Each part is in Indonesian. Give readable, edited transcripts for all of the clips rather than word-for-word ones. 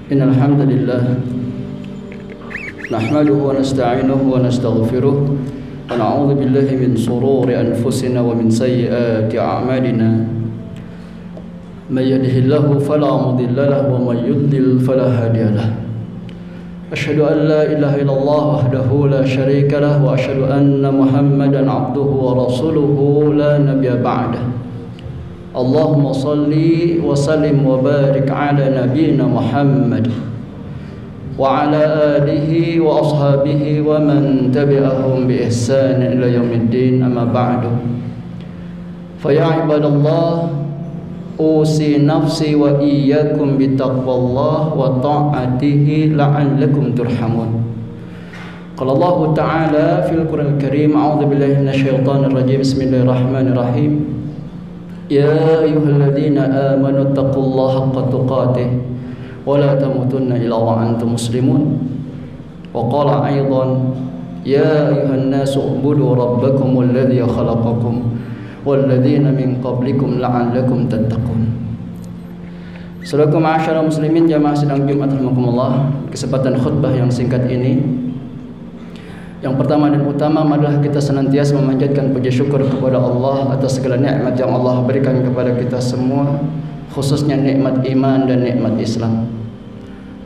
Innal hamdalillah nahmaduhu wa nasta'inuhu wa nastaghfiruh wa na'udzu billahi min shururi anfusina wa min sayyiati a'malina. May yahdihillahu fala mudilla lahu wa may yudlil fala hadiya lahu. Asyhadu an la ilaha illallah wahdahu la syarika lahu wa asyhadu anna Muhammadan 'abduhu wa rasuluhu la nabiyya ba'dahu. Allahumma salli wa sallim wa barik ala nabiyyina Muhammad wa ala alihi wa ashabihi wa man tabi'ahum bi ihsan ila yaumiddin, amma ba'du. Fa ya ibadallah, usi nafsi wa iyyakum bi taqwallah wa ta'atihi la'allakum turhamun. Qala Allah Ta'ala fil Qur'anil Karim, a'udzu billahi minasyaitonir rajim. Bismillahirrahmanirrahim. Ya ayyuhalladzina amanu taqullaha haqqa tuqatih wa la tamutunna illa wa antum muslimun. Wa qala aidan ya ayyuhan nasu ubudu rabbakumul ladzi khalaqakum wal ladzina min qablikum la'allakum tattaqun. Saudaraku ma'asyiral muslimin jamaah sidang Jumat rahimakumullah, kesempatan khutbah yang singkat ini, yang pertama dan utama adalah kita senantiasa memanjatkan puji syukur kepada Allah atas segala nikmat yang Allah berikan kepada kita semua, khususnya nikmat iman dan nikmat Islam.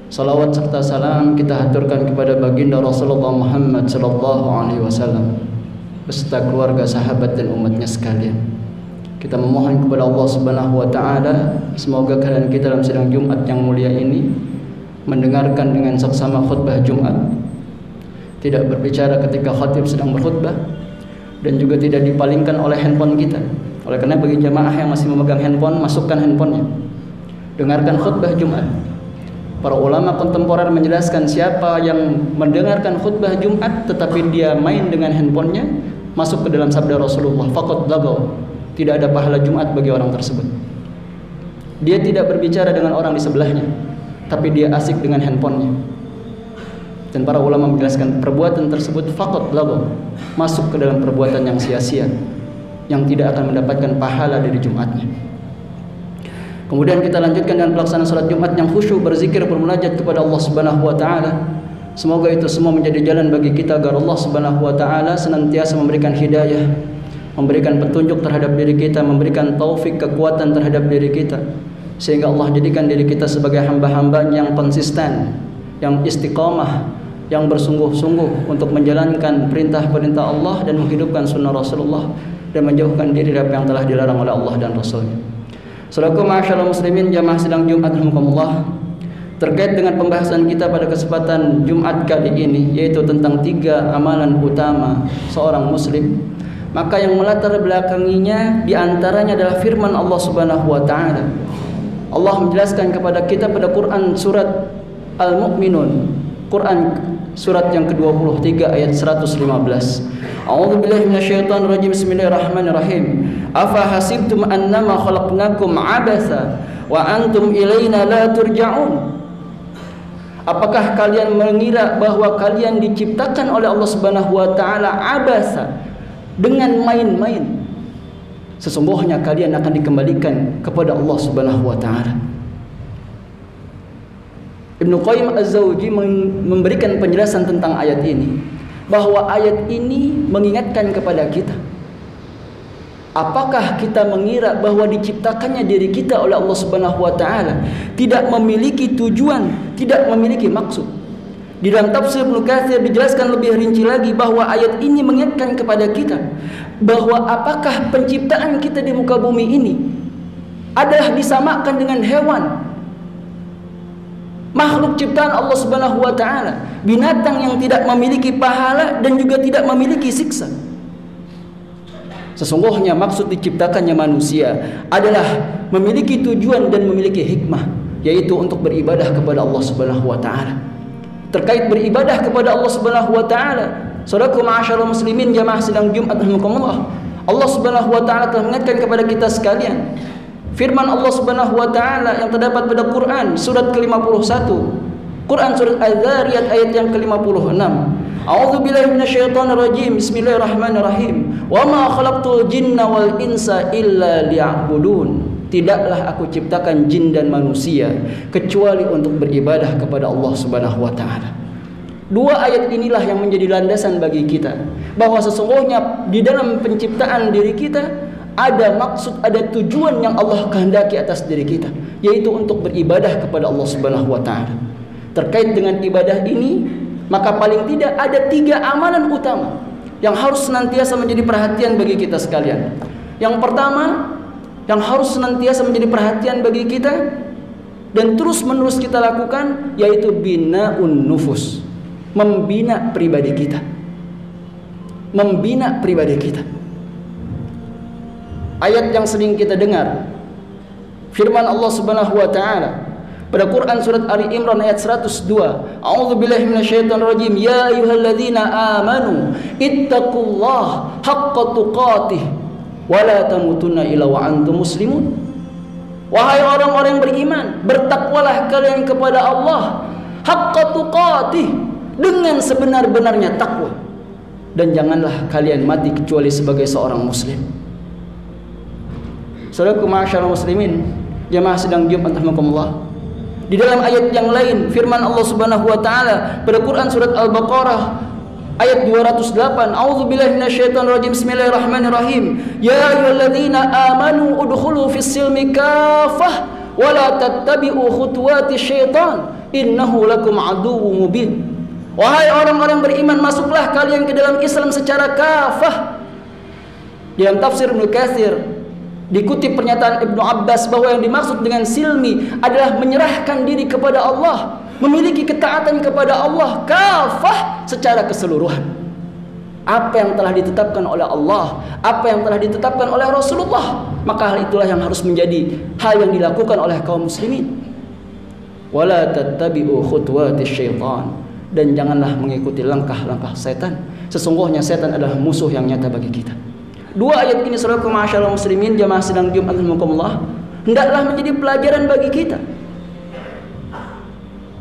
Salawat serta salam kita haturkan kepada baginda Rasulullah Muhammad sallallahu alaihi wasallam beserta keluarga, sahabat dan umatnya sekalian. Kita memohon kepada Allah Subhanahu wa taala semoga kalian kita dalam sidang Jumat yang mulia ini mendengarkan dengan saksama khutbah Jumat, tidak berbicara ketika khatib sedang berkhutbah, dan juga tidak dipalingkan oleh handphone kita. Oleh karena bagi jamaah yang masih memegang handphone, masukkan handphonenya, dengarkan khutbah Jumat. Para ulama kontemporer menjelaskan siapa yang mendengarkan khutbah Jumat tetapi dia main dengan handphonenya, masuk ke dalam sabda Rasulullah, faqad lagaw, tidak ada pahala Jumat bagi orang tersebut. Dia tidak berbicara dengan orang di sebelahnya, tapi dia asik dengan handphonenya. Dan para ulama menjelaskan perbuatan tersebut faqad lagaw, masuk ke dalam perbuatan yang sia-sia, yang tidak akan mendapatkan pahala dari Jumatnya. Kemudian kita lanjutkan dengan pelaksanaan salat Jumat yang khusyuk, berzikir, bermunajat kepada Allah Subhanahu wa taala. Semoga itu semua menjadi jalan bagi kita agar Allah Subhanahu wa taala senantiasa memberikan hidayah, memberikan petunjuk terhadap diri kita, memberikan taufik, kekuatan terhadap diri kita, sehingga Allah jadikan diri kita sebagai hamba-hamba yang konsisten, yang istiqamah, yang bersungguh-sungguh untuk menjalankan perintah-perintah Allah dan menghidupkan sunnah Rasulullah dan menjauhkan diri dari apa yang telah dilarang oleh Allah dan Rasulnya. Saudaraku ma'asyiral muslimin jamaah sidang Jumat rahimakumullah, terkait dengan pembahasan kita pada kesempatan Jumat kali ini, yaitu tentang 3 amalan utama seorang muslim, maka yang melatar belakanginya diantaranya adalah firman Allah Subhanahu wa ta'ala. Allah menjelaskan kepada kita pada Quran surat Al-Mu'minun, Quran surat yang ke-23 ayat 115. A'udzu billahi minasyaitonir rajim. Bismillahirrahmanirrahim. Afa hasibtum annama khalaqnakum abatsa wa antum ilaina la turja'un. Apakah kalian mengira bahwa kalian diciptakan oleh Allah Subhanahu wa taala abasa, dengan main-main? Sesungguhnya kalian akan dikembalikan kepada Allah Subhanahu wa taala. Ibnu Qayyim Az-Zawji memberikan penjelasan tentang ayat ini, bahwa ayat ini mengingatkan kepada kita, apakah kita mengira bahwa diciptakannya diri kita oleh Allah Subhanahu wa taala tidak memiliki tujuan, tidak memiliki maksud? Di dalam tafsir Ibnu Katsir dijelaskan lebih rinci lagi bahwa ayat ini mengingatkan kepada kita bahwa apakah penciptaan kita di muka bumi ini adalah disamakan dengan hewan, makhluk ciptaan Allah Subhanahu wa taala, binatang yang tidak memiliki pahala dan juga tidak memiliki siksa. Sesungguhnya maksud diciptakannya manusia adalah memiliki tujuan dan memiliki hikmah, yaitu untuk beribadah kepada Allah Subhanahu wa taala. Terkait beribadah kepada Allah Subhanahu wa taala, saudaraku ma'asyiral muslimin jamaah sidang Jumat rahimakumullah, Allah Subhanahu wa taala telah mengingatkan kepada kita sekalian firman Allah Subhanahu wa taala yang terdapat pada Quran surat ke-51, Quran surat Az-Zariyat ayat yang ke-56. A'udzu billahi minasyaitonir rajim. Bismillahirrahmanirrahim. Wa ma khalaqtul jinna wal insa illa liya'budun. tidaklah aku ciptakan jin dan manusia kecuali untuk beribadah kepada Allah Subhanahu wa taala. Dua ayat inilah yang menjadi landasan bagi kita bahwa sesungguhnya di dalam penciptaan diri kita ada maksud, ada tujuan yang Allah kehendaki atas diri kita, yaitu untuk beribadah kepada Allah Subhanahu wa taala. Terkait dengan ibadah ini, maka paling tidak ada 3 amalan utama yang harus senantiasa menjadi perhatian bagi kita sekalian. Yang pertama, yang harus senantiasa menjadi perhatian bagi kita dan terus-menerus kita lakukan, yaitu bina'un nufus, membina pribadi kita. Membina pribadi kita. Ayat yang sering kita dengar, firman Allah Subhanahu wa taala pada Quran surat Ali Imran ayat 102, A'udzubillahi minasyaitonirrajim, ya ayyuhalladzina amanu ittaqullaha haqqa tuqatih wa la tamutunna illa wa antum muslimun. Wahai orang-orang yang beriman, bertakwalah kalian kepada Allah haqqa tuqatih, dengan sebenar-benarnya takwa, dan janganlah kalian mati kecuali sebagai seorang muslim. Saudaraku ma'asyiral muslimin, jamaah sedang Jumat rahimakumullah. Di dalam ayat yang lain firman Allah Subhanahu wa taala pada Quran surat Al-Baqarah ayat 208, A'udzubillahi minasyaitonirrajim, Bismillahirrahmanirrahim, ya ayyuhalladzina amanu udkhulu fis silmi kafah wa la tattabi'u khutuwati syaitan innahu lakum aduwwum mubin. Wahai orang-orang beriman, masuklah kalian ke dalam Islam secara kafah. Di dalam tafsir Ibnu Katsir dikutip pernyataan Ibnu Abbas bahwa yang dimaksud dengan silmi adalah menyerahkan diri kepada Allah, memiliki ketaatan kepada Allah kafah secara keseluruhan. Apa yang telah ditetapkan oleh Allah, apa yang telah ditetapkan oleh Rasulullah, maka hal itulah yang harus menjadi hal yang dilakukan oleh kaum muslimin. Wala tattabi'u khutuwati syaitan, dan janganlah mengikuti langkah-langkah setan. Sesungguhnya setan adalah musuh yang nyata bagi kita. Dua ayat ini, saudaraku ma'asyiral muslimin, jamaah sedang Jumat rahimakumullah, hendaklah menjadi pelajaran bagi kita.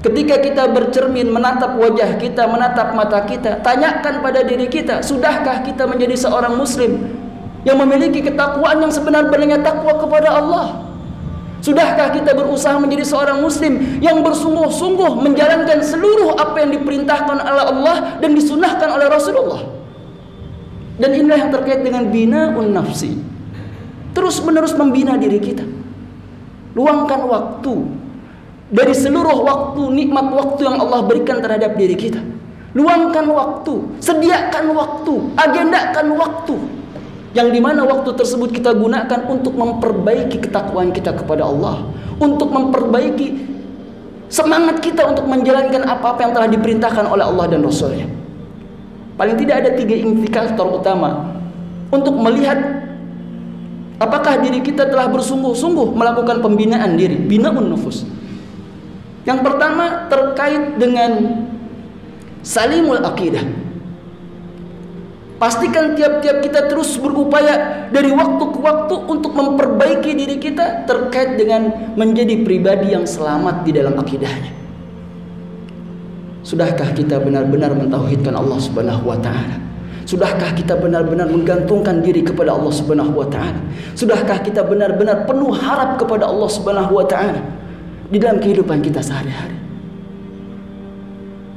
Ketika kita bercermin, menatap wajah kita, menatap mata kita, tanyakan pada diri kita, sudahkah kita menjadi seorang muslim yang memiliki ketakwaan yang sebenar-benarnya takwa kepada Allah? Sudahkah kita berusaha menjadi seorang muslim yang bersungguh-sungguh menjalankan seluruh apa yang diperintahkan oleh Allah dan disunahkan oleh Rasulullah? Dan inilah yang terkait dengan bina'un nafsi, terus-menerus membina diri kita. Luangkan waktu dari seluruh waktu, nikmat waktu yang Allah berikan terhadap diri kita. Luangkan waktu, sediakan waktu, agendakan waktu, yang dimana waktu tersebut kita gunakan untuk memperbaiki ketakwaan kita kepada Allah, untuk memperbaiki semangat kita untuk menjalankan apa-apa yang telah diperintahkan oleh Allah dan Rasulnya. Paling tidak ada 3 indikator utama untuk melihat apakah diri kita telah bersungguh-sungguh melakukan pembinaan diri, bina'un nufus. Yang pertama terkait dengan salimul aqidah. Pastikan tiap-tiap kita terus berupaya dari waktu ke waktu untuk memperbaiki diri kita terkait dengan menjadi pribadi yang selamat di dalam akidahnya. Sudahkah kita benar-benar mentauhidkan Allah Subhanahu wa taala? Sudahkah kita benar-benar menggantungkan diri kepada Allah Subhanahu wa taala? Sudahkah kita benar-benar penuh harap kepada Allah Subhanahu wa taala di dalam kehidupan kita sehari-hari?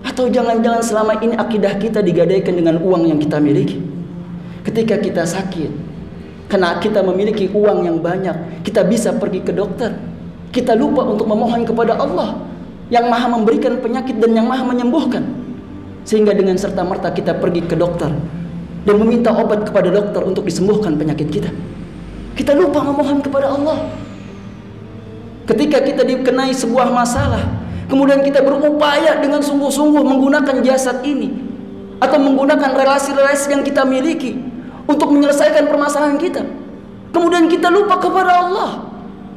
Atau jangan-jangan selama ini akidah kita digadaikan dengan uang yang kita miliki? Ketika kita sakit, karena kita memiliki uang yang banyak, kita bisa pergi ke dokter, kita lupa untuk memohon kepada Allah yang maha memberikan penyakit dan yang maha menyembuhkan, sehingga dengan serta-merta kita pergi ke dokter dan meminta obat kepada dokter untuk disembuhkan penyakit kita. Kita lupa memohon kepada Allah. Ketika kita dikenai sebuah masalah, kemudian kita berupaya dengan sungguh-sungguh menggunakan jasad ini atau menggunakan relasi-relasi yang kita miliki untuk menyelesaikan permasalahan kita, kemudian kita lupa kepada Allah,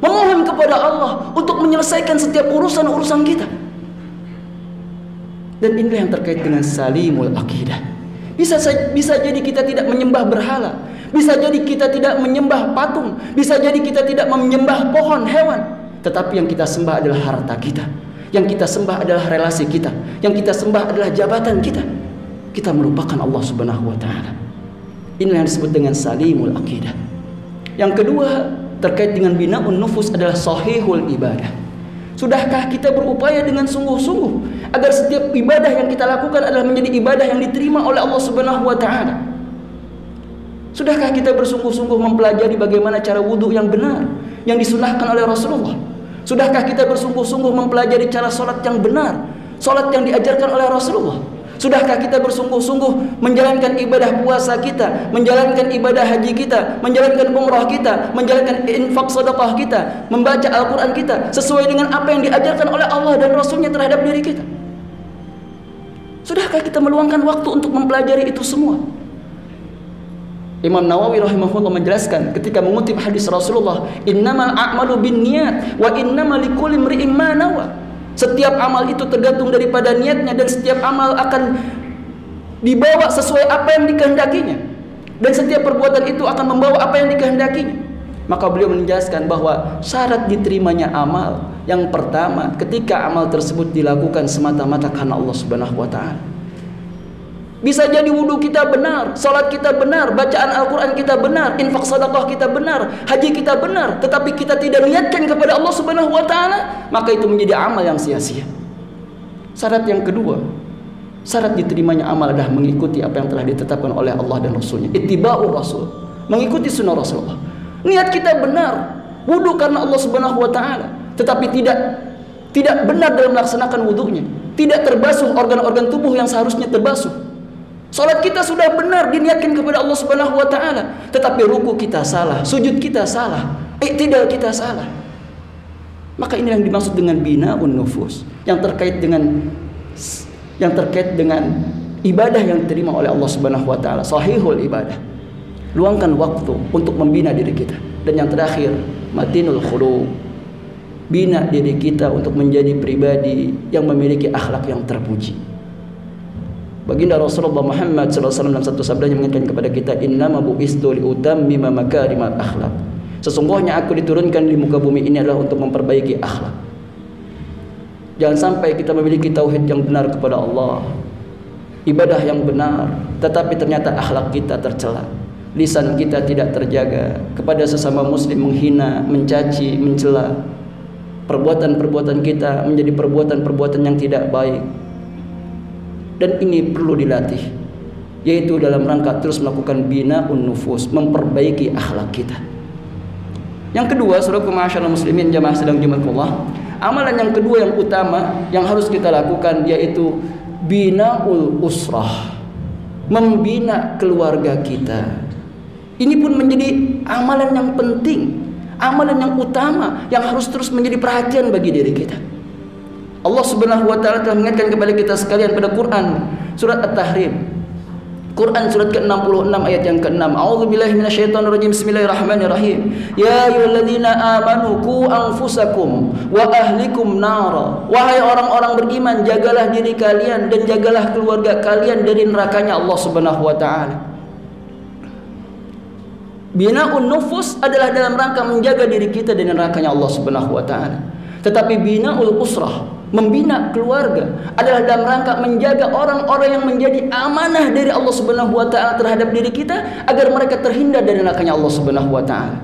memohon kepada Allah untuk menyelesaikan setiap urusan-urusan kita. Dan inilah yang terkait dengan salimul aqidah. Bisa jadi kita tidak menyembah berhala, bisa jadi kita tidak menyembah patung, bisa jadi kita tidak menyembah pohon, hewan, tetapi yang kita sembah adalah harta kita, yang kita sembah adalah relasi kita, yang kita sembah adalah jabatan kita. Kita melupakan Allah Subhanahu wa taala. Inilah yang disebut dengan salimul aqidah. Yang kedua, terkait dengan bina'un nufus adalah sahihul ibadah. Sudahkah kita berupaya dengan sungguh-sungguh agar setiap ibadah yang kita lakukan adalah menjadi ibadah yang diterima oleh Allah Subhanahu wa taala? Sudahkah kita bersungguh-sungguh mempelajari bagaimana cara wudhu yang benar yang disunahkan oleh Rasulullah? Sudahkah kita bersungguh-sungguh mempelajari cara sholat yang benar, sholat yang diajarkan oleh Rasulullah? Sudahkah kita bersungguh-sungguh menjalankan ibadah puasa kita, menjalankan ibadah haji kita, menjalankan umrah kita, menjalankan infak sedekah kita, membaca Al-Quran kita sesuai dengan apa yang diajarkan oleh Allah dan Rasulnya terhadap diri kita? Sudahkah kita meluangkan waktu untuk mempelajari itu semua? Imam Nawawi rahimahullah menjelaskan ketika mengutip hadis Rasulullah, innamal a'malu binniyat wa innamal likulli imri'in ma nawa. Setiap amal itu tergantung daripada niatnya, dan setiap amal akan dibawa sesuai apa yang dikehendakinya, dan setiap perbuatan itu akan membawa apa yang dikehendakinya. Maka beliau menjelaskan bahwa syarat diterimanya amal yang pertama, ketika amal tersebut dilakukan semata-mata karena Allah Subhanahu wa taala. Bisa jadi wudhu kita benar, salat kita benar, bacaan Al-Quran kita benar, infak sedekah kita benar, haji kita benar, tetapi kita tidak niatkan kepada Allah Subhanahu wa taala, maka itu menjadi amal yang sia-sia. Syarat yang kedua, syarat diterimanya amal adalah mengikuti apa yang telah ditetapkan oleh Allah dan Rasulnya. Ittiba'ur Rasul, mengikuti sunnah Rasulullah. Niat kita benar, wudhu karena Allah Subhanahu wa taala, tetapi tidak benar dalam melaksanakan wudhunya, tidak terbasuh organ-organ tubuh yang seharusnya terbasuh. Salat kita sudah benar diniatkan kepada Allah Subhanahu wa taala, tetapi ruku kita salah, sujud kita salah, i'tidal kita salah. Maka ini yang dimaksud dengan bina'un nufus, yang terkait dengan ibadah yang diterima oleh Allah Subhanahu wa taala, sahihul ibadah. Luangkan waktu untuk membina diri kita. Dan yang terakhir, matinul khuluq. Bina diri kita untuk menjadi pribadi yang memiliki akhlak yang terpuji. Baginda Rasulullah Muhammad SAW dalam satu sabdanya mengatakan kepada kita, innama bu'istu liutammima makarimal akhlak. Sesungguhnya aku diturunkan di muka bumi ini adalah untuk memperbaiki akhlak. Jangan sampai kita memiliki tauhid yang benar kepada Allah, ibadah yang benar, tetapi ternyata akhlak kita tercela, lisan kita tidak terjaga, kepada sesama muslim menghina, mencaci, mencela. Perbuatan-perbuatan kita menjadi perbuatan-perbuatan yang tidak baik. Dan ini perlu dilatih, yaitu dalam rangka terus melakukan bina'un nufus, memperbaiki akhlak kita. Yang kedua, saudaraku ma'asyiral muslimin jamaah sedang dimuliakan, amalan yang kedua yang utama yang harus kita lakukan yaitu bina'ul usrah, membina keluarga kita. Ini pun menjadi amalan yang penting, amalan yang utama yang harus terus menjadi perhatian bagi diri kita. Allah Subhanahu wa taala telah mengingatkan kepada kita sekalian pada Quran surat At-Tahrim, Quran surat ke-66 ayat yang ke-6. A'udzubillahi minasyaitonirrajim. Bismillahirrahmanirrahim. Ya ayyuhalladzina amanu qu anfusakum wa ahlikum nara. Wahai orang-orang beriman, jagalah diri kalian dan jagalah keluarga kalian dari nerakanya Allah Subhanahu wa taala. Bina'un nufus adalah dalam rangka menjaga diri kita dari nerakanya Allah Subhanahu wa taala. Tetapi bina'ul usrah, membina keluarga, adalah dalam rangka menjaga orang-orang yang menjadi amanah dari Allah Subhanahu wa taala terhadap diri kita agar mereka terhindar dari nerakanya Allah Subhanahu wa taala.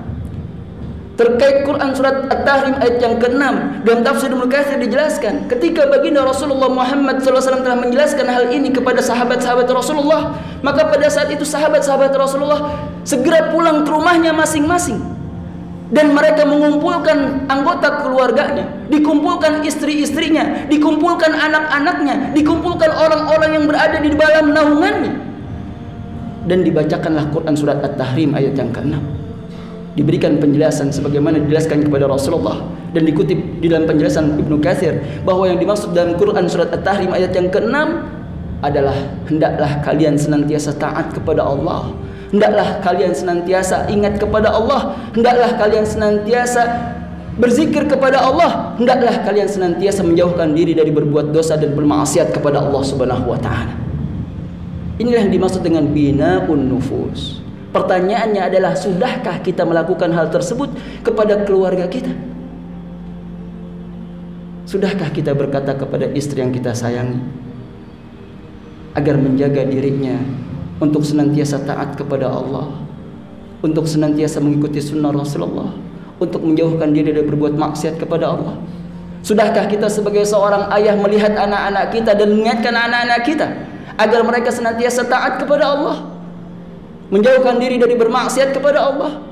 Terkait Quran surat At-Tahrim ayat yang ke-6 dalam tafsir Ibnu Katsir dijelaskan, ketika baginda Rasulullah Muhammad SAW telah menjelaskan hal ini kepada sahabat-sahabat Rasulullah, maka pada saat itu sahabat-sahabat Rasulullah segera pulang ke rumahnya masing-masing. Dan mereka mengumpulkan anggota keluarganya, dikumpulkan istri-istrinya, dikumpulkan anak-anaknya, dikumpulkan orang-orang yang berada di dalam naungannya. Dan dibacakanlah Quran surat At-Tahrim ayat yang ke-6. Diberikan penjelasan sebagaimana dijelaskan kepada Rasulullah dan dikutip di dalam penjelasan Ibnu Katsir bahwa yang dimaksud dalam Quran surat At-Tahrim ayat yang ke-6 adalah hendaklah kalian senantiasa taat kepada Allah. Hendaklah kalian senantiasa ingat kepada Allah. Hendaklah kalian senantiasa berzikir kepada Allah. Hendaklah kalian senantiasa menjauhkan diri dari berbuat dosa dan bermaksiat kepada Allah Subhanahu wa taala. Inilah yang dimaksud dengan bina'un nufus. Pertanyaannya adalah, sudahkah kita melakukan hal tersebut kepada keluarga kita? Sudahkah kita berkata kepada istri yang kita sayangi agar menjaga dirinya untuk senantiasa taat kepada Allah, untuk senantiasa mengikuti sunnah Rasulullah, untuk menjauhkan diri dari berbuat maksiat kepada Allah? Sudahkah kita sebagai seorang ayah melihat anak-anak kita dan mengingatkan anak-anak kita agar mereka senantiasa taat kepada Allah, menjauhkan diri dari bermaksiat kepada Allah?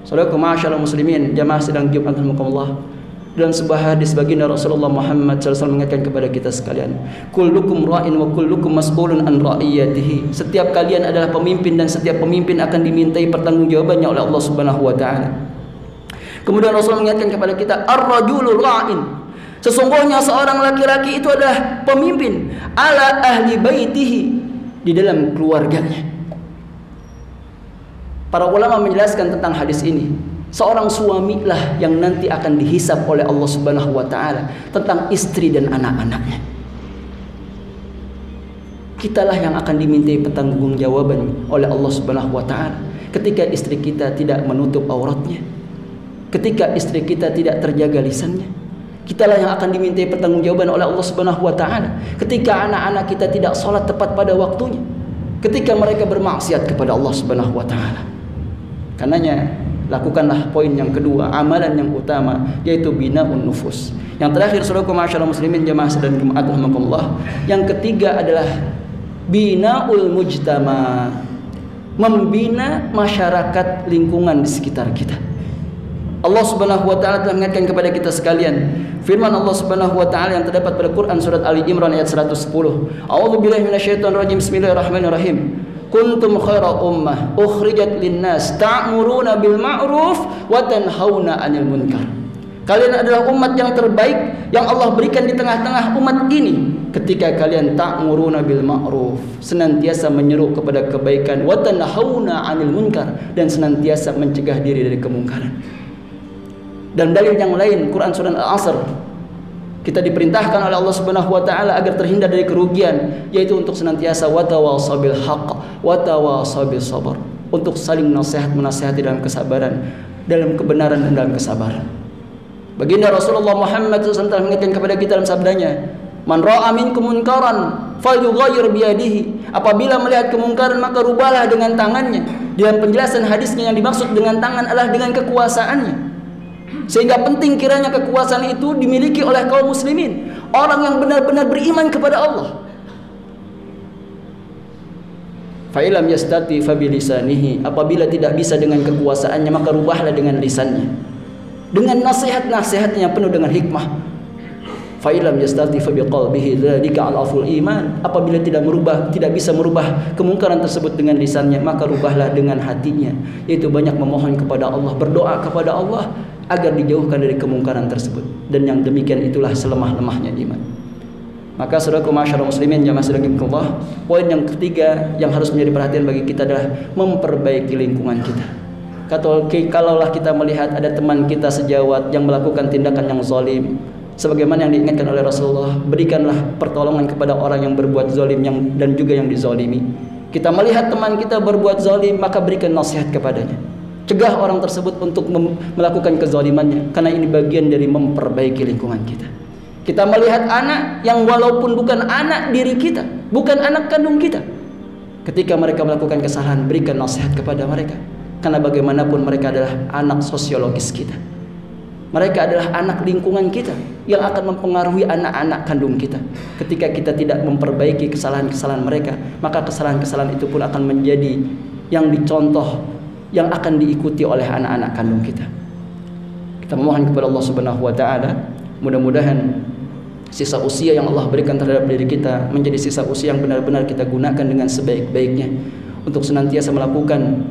Saudaraku masyaallah muslimin, jamaah sedang Jumat rahimakumullah. Dalam sebuah hadis baginda Rasulullah Muhammad SAW mengingatkan kepada kita sekalian, kullukum ra'in wa kullukum mas'ulun an ra'iyatihi. Setiap kalian adalah pemimpin dan setiap pemimpin akan dimintai pertanggungjawabannya oleh Allah Subhanahu wa taala. Kemudian Rasul mengingatkan kepada kita, ar-rajulu ra'in. Sesungguhnya seorang laki-laki itu adalah pemimpin ala ahli baitihi, di dalam keluarganya. Para ulama menjelaskan tentang hadis ini. Seorang suamilah yang nanti akan dihisab oleh Allah Subhanahu wa taala tentang istri dan anak-anaknya. Kitalah yang akan dimintai pertanggungjawaban oleh Allah Subhanahu wa taala ketika istri kita tidak menutup auratnya, ketika istri kita tidak terjaga lisannya. Kitalah yang akan dimintai pertanggungjawaban oleh Allah Subhanahu wa taala ketika anak-anak kita tidak sholat tepat pada waktunya, ketika mereka bermaksiat kepada Allah Subhanahu wa taala. Karenanya lakukanlah poin yang kedua, amalan yang utama, yaitu binaun nufus. Yang terakhir, saudaraku masyaallah muslimin jamaah sedang Jumat rahimakumullah, yang ketiga adalah binaul mujtama, membina masyarakat lingkungan di sekitar kita. Allah Subhanahu wa taala telah mengingatkan kepada kita sekalian. Firman Allah Subhanahu wa taala yang terdapat pada Quran surat Ali Imran ayat 110. A'udzubillahi minasyaitonir rajim. Bismillahirrahmanirrahim. Kuntum khaira ummah ukhrijat linnas ta'muruna bil ma'ruf wa tanhauna 'anil munkar. Kalian adalah umat yang terbaik yang Allah berikan di tengah-tengah umat ini ketika kalian ta'muruna bil ma'ruf, senantiasa menyeru kepada kebaikan, wa tanhauna 'anil munkar, dan senantiasa mencegah diri dari kemungkaran. Dan dalil yang lain, Quran surah Al-Asr, kita diperintahkan oleh Allah Subhanahu wa taala agar terhindar dari kerugian, yaitu untuk senantiasa watawasau bil haqq watawasau bis sabr, untuk saling menasihati dalam kesabaran, dalam kebenaran dan dalam kesabaran. Baginda Rasulullah Muhammad SAW mengingatkan kepada kita dalam sabdanya, man ra'a minkum munkaran falyughayyir biyadihi. Apabila melihat kemungkaran maka rubahlah dengan tangannya. Dalam penjelasan hadisnya yang dimaksud dengan tangan adalah dengan kekuasaannya. Sehingga penting kiranya kekuasaan itu dimiliki oleh kaum muslimin, orang yang benar-benar beriman kepada Allah. Fa'ilam yastati fabilisanihi. Apabila tidak bisa dengan kekuasaannya maka rubahlah dengan lisannya, dengan nasihat-nasihatnya penuh dengan hikmah. Fa'ilam yastati fabiqalbihi dzalika al-aful iman. Apabila tidak bisa merubah kemungkaran tersebut dengan lisannya, maka rubahlah dengan hatinya, yaitu banyak memohon kepada Allah, berdoa kepada Allah agar dijauhkan dari kemungkaran tersebut. Dan yang demikian itulah selemah-lemahnya iman. Maka saudaraku masyaallah muslimin jamaah sedang Allah, poin yang ketiga yang harus menjadi perhatian bagi kita adalah memperbaiki lingkungan kita. Kalaulah kita melihat ada teman kita sejawat yang melakukan tindakan yang zalim, sebagaimana yang diingatkan oleh Rasulullah, berikanlah pertolongan kepada orang yang berbuat zalim dan juga yang dizalimi. Kita melihat teman kita berbuat zalim, maka berikan nasihat kepadanya. Cegah orang tersebut untuk melakukan kezalimannya, karena ini bagian dari memperbaiki lingkungan kita. Kita melihat anak yang walaupun bukan anak diri kita, bukan anak kandung kita, ketika mereka melakukan kesalahan, berikan nasihat kepada mereka, karena bagaimanapun mereka adalah anak sosiologis kita. Mereka adalah anak lingkungan kita yang akan mempengaruhi anak-anak kandung kita. Ketika kita tidak memperbaiki kesalahan-kesalahan mereka, maka kesalahan-kesalahan itu pun akan menjadi yang dicontoh, yang akan diikuti oleh anak-anak kandung kita. Kita memohon kepada Allah Subhanahu wa taala, mudah-mudahan sisa usia yang Allah berikan terhadap diri kita menjadi sisa usia yang benar-benar kita gunakan dengan sebaik-baiknya untuk senantiasa melakukan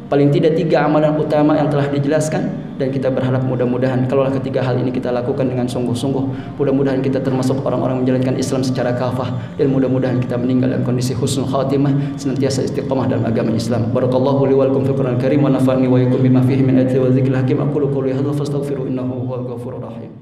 paling tidak 3 amalan utama yang telah dijelaskan. Dan kita berharap mudah-mudahan kalaulah ketiga hal ini kita lakukan dengan sungguh-sungguh, mudah-mudahan kita termasuk orang-orang menjalankan Islam secara kafah, dan mudah-mudahan kita meninggal dalam kondisi husnul khatimah, senantiasa istiqamah dalam agama Islam. Barakallahu li wa lakum fil Qur'anil Karim wa nafa'ani wa iyyakum bima fihi min ayati wa dzikril hakim. Aqulu qawli hadza fastaghfiru innahu huwal ghafurur rahim.